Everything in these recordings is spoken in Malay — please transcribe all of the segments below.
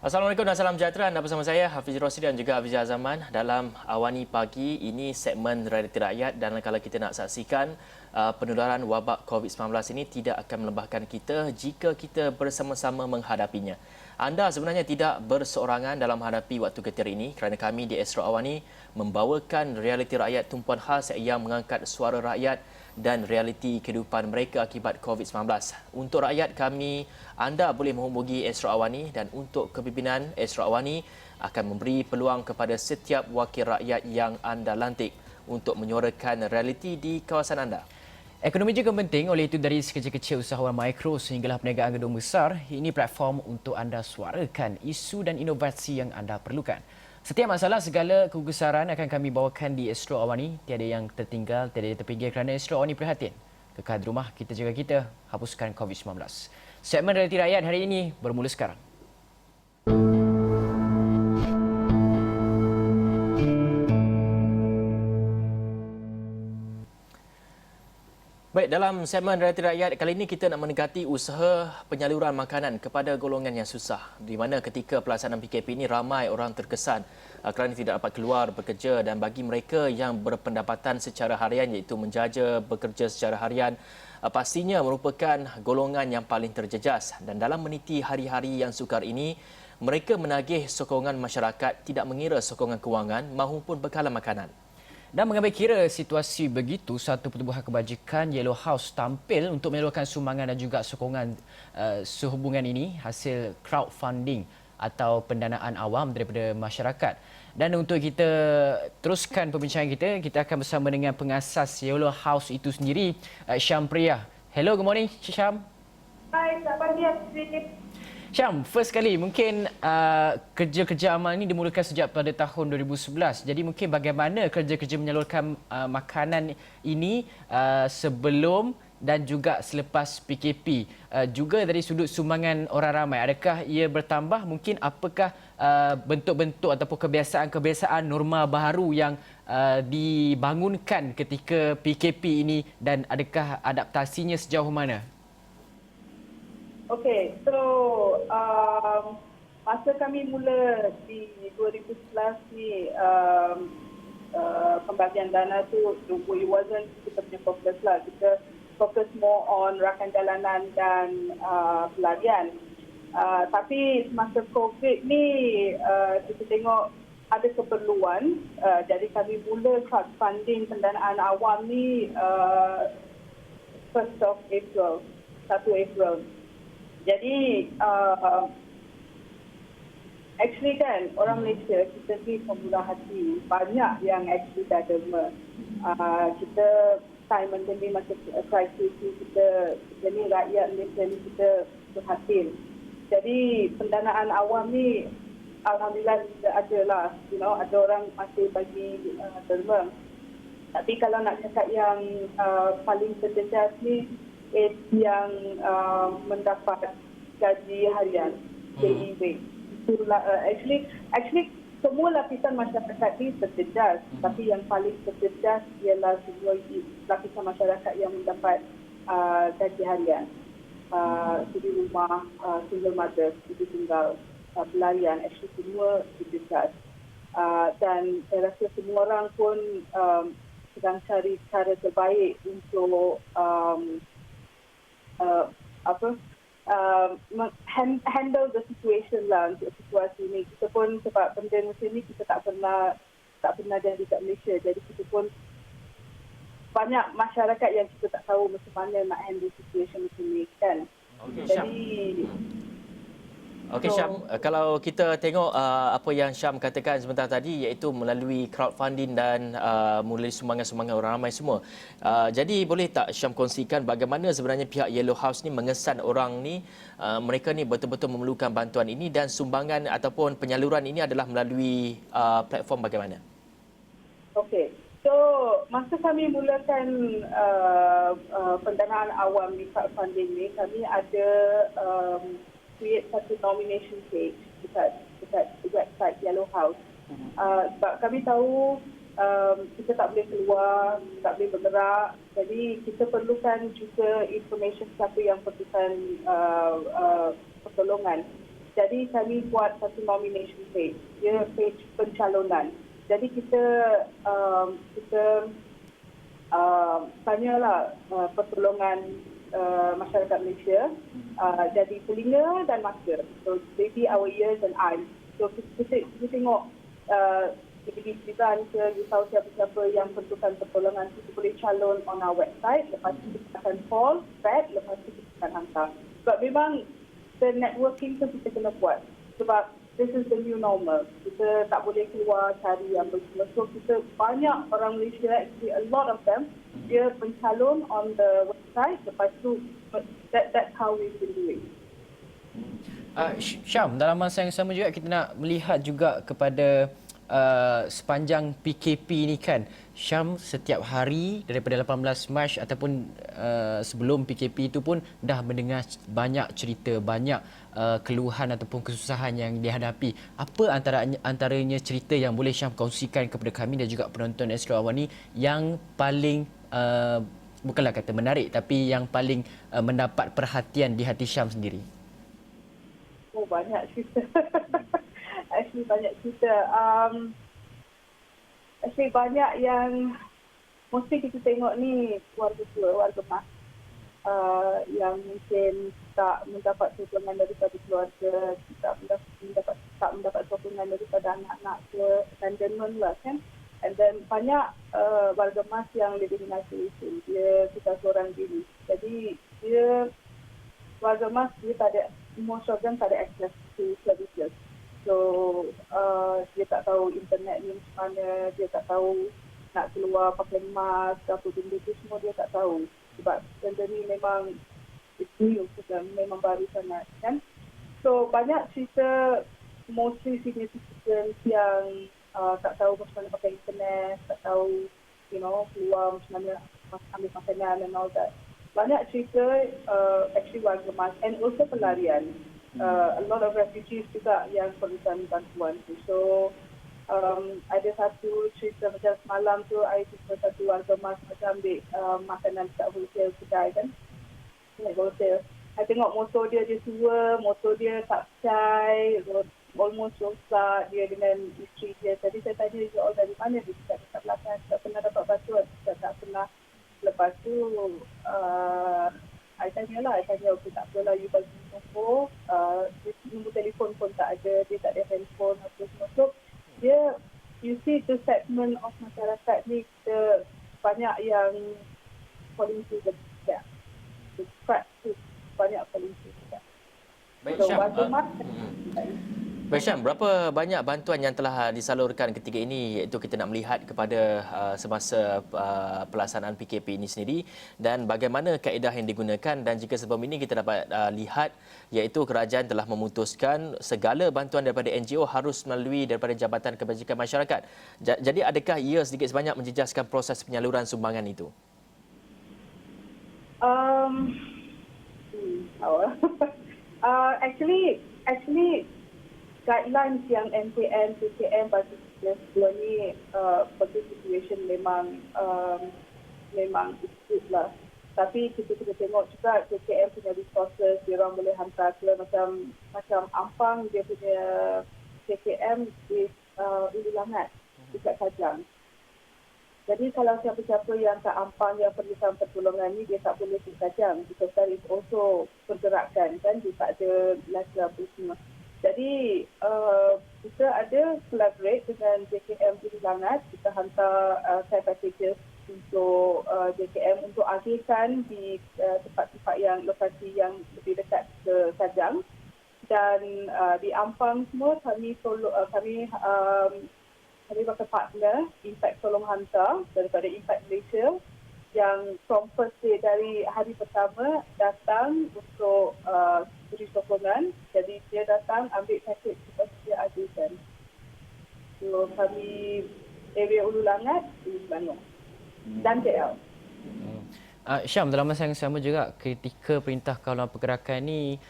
Assalamualaikum dan salam sejahtera. Anda bersama saya Hafiz Rosli dan juga Hafiz Azaman dalam Awani Pagi. Ini segmen Realiti Rakyat dan kalau kita nak saksikan penularan wabak COVID-19 ini tidak akan melembahkan kita jika kita bersama-sama menghadapinya. Anda sebenarnya tidak berseorangan dalam menghadapi waktu getir ini kerana kami di Astro Awani membawakan Realiti Rakyat tumpuan khas yang mengangkat suara rakyat dan realiti kehidupan mereka akibat COVID-19. Untuk rakyat kami, anda boleh menghubungi Astro Awani dan untuk kepimpinan Astro Awani akan memberi peluang kepada setiap wakil rakyat yang anda lantik untuk menyuarakan realiti di kawasan anda. Ekonomi juga penting, oleh itu dari sekecil-kecil usahawan mikro sehinggalah perniagaan gedung besar, ini platform untuk anda suarakan isu dan inovasi yang anda perlukan. Setiap masalah, segala kegusaran akan kami bawakan di Astro Awani. Tiada yang tertinggal, tiada yang terpinggir kerana Astro Awani prihatin. Kekal di rumah, kita jaga kita, hapuskan COVID-19. Segmen Realiti Rakyat hari ini bermula sekarang. Baik, dalam segmen Realiti Rakyat kali ini kita nak mendekati usaha penyaluran makanan kepada golongan yang susah. Di mana ketika pelaksanaan PKP ini ramai orang terkesan kerana tidak dapat keluar bekerja dan bagi mereka yang berpendapatan secara harian iaitu menjaja bekerja secara harian pastinya merupakan golongan yang paling terjejas dan dalam meniti hari-hari yang sukar ini mereka menagih sokongan masyarakat tidak mengira sokongan kewangan maupun bekalan makanan. Dan mengambil kira situasi begitu, satu pertubuhan kebajikan Yellow House tampil untuk menyalurkan sumbangan dan juga sokongan sehubungan ini hasil crowdfunding atau pendanaan awam daripada masyarakat. Dan untuk kita teruskan perbincangan kita akan bersama dengan pengasas Yellow House itu sendiri, Syam Priyah. Hello, good morning Syam. Hai, selamat pagi Hafiz. Syam, first kali mungkin kerja-kerja amal ini dimulakan sejak pada tahun 2011. Jadi mungkin bagaimana kerja-kerja menyalurkan makanan ini sebelum dan juga selepas PKP. Juga dari sudut sumbangan orang ramai, adakah ia bertambah? Mungkin apakah bentuk-bentuk ataupun kebiasaan-kebiasaan norma baru yang dibangunkan ketika PKP ini dan adakah adaptasinya sejauh mana? Okey, so masa kami mula di 2011 ni pembagian dana tu it wasn't kita punya fokus lah. Kita fokus more on rakan jalanan dan pelarian. Tapi semasa COVID ni kita tengok ada keperluan, jadi kami mula crowdfunding pendanaan awam ni 1 April. Jadi, actually kan, orang Malaysia, kita ni pemurah hati. Banyak yang actually dah derma. Kita, time macam ni, masa krisis ni, kita ni rakyat Malaysia ni, kita berhasil. Jadi, pendanaan awam ni, alhamdulillah ada lah. Ada orang masih bagi derma. Tapi kalau nak cakap yang paling terjejas ni, yang mendapat gaji harian, PEW. Itulah actually semua lapisan masyarakat ni terjejas, tapi yang paling terjejas ialah semua lapisan masyarakat yang mendapat gaji harian. Suri rumah, single mother, ibu tunggal, pelarian, actually semua terjejas. Dan saya rasa semua orang pun sedang cari cara terbaik untuk handle the situation lah untuk situasi ni. Kita pun sebab benda macam ni kita tak pernah jadi kat Malaysia. Jadi kita pun banyak masyarakat yang kita tak tahu macam mana nak handle situation macam ni kan. Okay, jadi Okey Syam, kalau kita tengok apa yang Syam katakan sebentar tadi iaitu melalui crowdfunding dan melalui sumbangan-sumbangan orang ramai semua. Jadi boleh tak Syam kongsikan bagaimana sebenarnya pihak Yellow House ni mengesan orang ni mereka ni betul-betul memerlukan bantuan ini dan sumbangan ataupun penyaluran ini adalah melalui platform bagaimana? Okey. So, masa kami mulakan pendanaan awam di crowdfunding ni, kami ada create satu nomination page dekat website Yellow House. Sebab kami tahu kita tak boleh keluar, tak boleh bergerak. Jadi kita perlukan juga information siapa yang perlukan pertolongan. Jadi kami buat satu nomination page, dia page pencalonan. Jadi kita tanyalah pertolongan masyarakat Malaysia, jadi telinga dan mata. So maybe our ears and eyes. So kita tengok jadi kita you tahu siapa-siapa yang perlukan pertolongan, kita boleh calon on our website. Lepas tu kita akan call, thread, lepas tu kita akan hantar. Sebab memang the networking tu kita kena buat. Sebab this is the new normal. Kita tak boleh keluar cari apa semua. So kita banyak orang Malaysia, actually a lot of them, dia pencalon on the website. Lepas tu that's how we've been doing. Syam, dalam masa yang sama juga kita nak melihat juga kepada sepanjang PKP ni kan, Syam setiap hari daripada 18 Mac ataupun sebelum PKP itu pun dah mendengar banyak cerita, banyak keluhan ataupun kesusahan yang dihadapi. Apa antaranya cerita yang boleh Syam kongsikan kepada kami dan juga penonton Astro Awani yang paling bukanlah kata menarik, tapi yang paling mendapat perhatian di hati Syam sendiri? Oh, banyak cerita. Actually banyak cerita. Actually banyak yang mesti kita tengok ni warga tua, warga mas yang mungkin tak mendapat sokongan daripada keluarga, tak mendapat sokongan daripada anak-anak ke abandonment lah kan. And then banyak warga mas yang living in isolation. Dia kita seorang diri. Jadi dia warga mas dia tak ada, most of them tak ada access to services. So, dia tak tahu internet ni macam mana, dia tak tahu nak keluar pakai mask, apa benda tu semua dia tak tahu. Sebab benda ni memang it's new, memang baru sangat kan. So, banyak cerita mostly senior citizens yang tak tahu macam mana pakai internet, tak tahu, keluar macam mana ambil makanan and all that. Banyak cerita actually warga mas and also pelarian. A lot of refugees juga yang perlukan bantuan tu. So, ada satu cerita macam semalam tu, I jumpa satu warga mas macam ambil makanan dekat wholesale kedai kan. Wholesale. I tengok motor dia tua, motor dia tak pecai, almost rosak dia dengan isteri dia. Tadi saya tanya dia, dari mana dia dekat belakang, tak pernah dapat bantuan, tak pernah. Lepas tu, I tanya, okay, tak apalah, you bagi nombor, nombor telefon pun tak ada, dia tak ada handphone, apa semua. So, dia, you see the segment of masyarakat ni, kita banyak yang falling through the gap. The crack tu, banyak falling through the gap. Baik, So, Syam. Baik, Syam, berapa banyak bantuan yang telah disalurkan ketika ini, iaitu kita nak melihat kepada semasa pelaksanaan PKP ini sendiri, dan bagaimana kaedah yang digunakan, dan jika sebelum ini kita dapat lihat iaitu kerajaan telah memutuskan segala bantuan daripada NGO harus melalui daripada Jabatan Kebajikan Masyarakat. Jadi adakah ia sedikit sebanyak menjejaskan proses penyaluran sumbangan itu? Actually guidelines yang MPN, PKM bagi sebelum ni bagi situation memang ikut lah. Tapi kita tengok juga PKM punya resources, dia orang boleh hantar ke macam Ampang, dia punya PKM di Ulu Langat, dekat Kajang. Jadi kalau siapa-siapa yang kat Ampang yang perlukan pertolongan ni, dia tak boleh ke Kajang. Because there is also pergerakan kan, dia tak ada lagi apa semua. Jadi kita ada collaborate dengan JKM Ulu Langat, kita hantar care packages untuk JKM untuk agihkan di tempat-tempat yang lokasi yang lebih dekat ke Kajang. Dan di Ampang semua kami bakal partner Impact Tolong Hantar daripada Impact Malaysia yang from first day dari hari pertama datang untuk beri sokongan. Jadi dia datang ambil package lepas dia agihkan. So kami area Ulu Langat, Ulu Selangor dan KL. Syam, dalam masa yang sama juga ketika Perintah Kawalan Pergerakan ni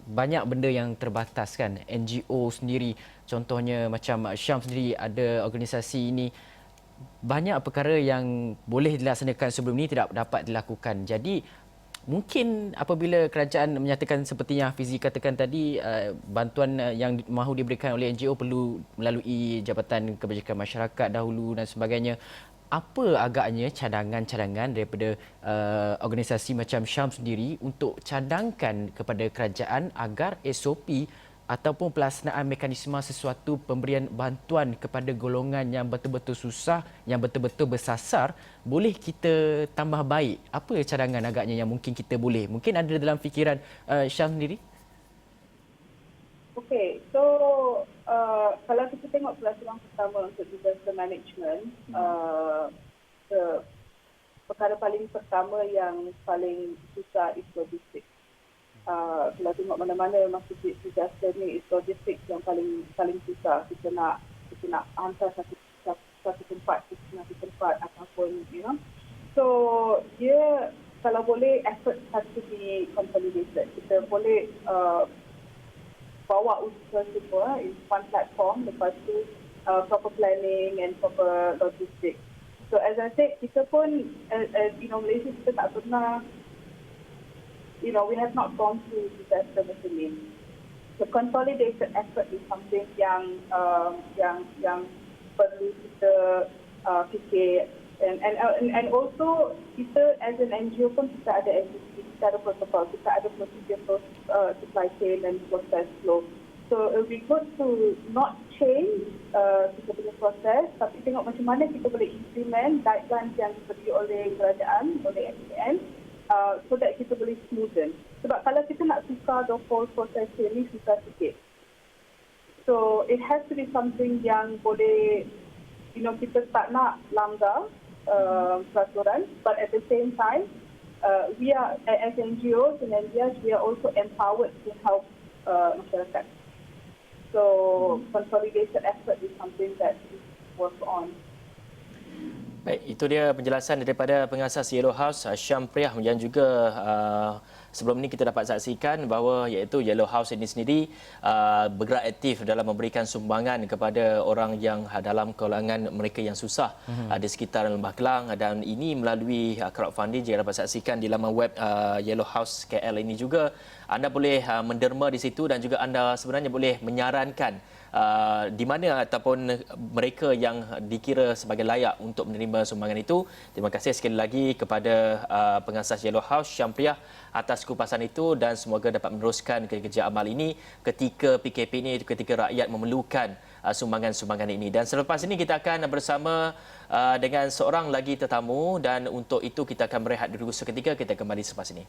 banyak benda yang terbatas kan. NGO sendiri, contohnya macam Syam sendiri ada organisasi ini, banyak perkara yang boleh dilaksanakan sebelum ini tidak dapat dilakukan. Jadi Mungkin apabila kerajaan menyatakan seperti yang Hafizi katakan tadi, bantuan yang mahu diberikan oleh NGO perlu melalui Jabatan Kebajikan Masyarakat dahulu dan sebagainya. Apa agaknya cadangan-cadangan daripada organisasi macam Syam sendiri untuk cadangkan kepada kerajaan agar SOP ataupun pelaksanaan mekanisme sesuatu pemberian bantuan kepada golongan yang betul-betul susah, yang betul-betul bersasar, boleh kita tambah baik? Apa cadangan agaknya yang mungkin kita boleh? Mungkin ada dalam fikiran Syam sendiri? Okay, so kalau kita tengok pelajaran pertama untuk disaster management, perkara paling pertama yang paling susah is logistik. Kalau tengok mana-mana masuk disaster ni, is logistik yang paling susah. Kita nak hantar satu tempat ke satu tempat ataupun So dia kalau boleh effort has to be consolidated. Kita boleh bawa usaha semua in one platform, lepas tu proper planning and proper logistik. So as I said, kita pun Malaysia kita tak pernah we have not gone through disaster macam ni. The consolidated effort is something yang perlu kita fikir, and also kita as an NGO pun kita ada SOP, kita ada protokol, kita ada procedure supply chain and process flow. So it will be good to not change kita punya proses, tapi tengok macam mana kita boleh implement guidelines yang diberi oleh kerajaan, oleh SPN, so that kita boleh smoothen. Sebab kalau kita nak tukar the whole process ni susah sikit. So it has to be something yang boleh, kita tak nak langgar peraturan, but at the same time, we are as NGOs and NGOs, we are also empowered to help masyarakat. So consolidated effort is something that we work on. Baik, itu dia penjelasan daripada pengasas Yellow House, Syam Priah, yang juga sebelum ini kita dapat saksikan bahawa iaitu Yellow House ini sendiri bergerak aktif dalam memberikan sumbangan kepada orang yang dalam kalangan mereka yang susah di sekitar Lembah Kelang, dan ini melalui crowdfunding. Jika dapat saksikan di laman web Yellow House KL ini juga, anda boleh menderma di situ dan juga anda sebenarnya boleh menyarankan di mana ataupun mereka yang dikira sebagai layak untuk menerima sumbangan itu. Terima kasih sekali lagi kepada pengasas Yellow House Syam Priah atas kupasan itu, dan semoga dapat meneruskan kerja amal ini ketika PKP ini, ketika rakyat memerlukan sumbangan-sumbangan ini. Dan selepas ini kita akan bersama dengan seorang lagi tetamu, dan untuk itu kita akan berehat dulu seketika. Kita kembali selepas ini.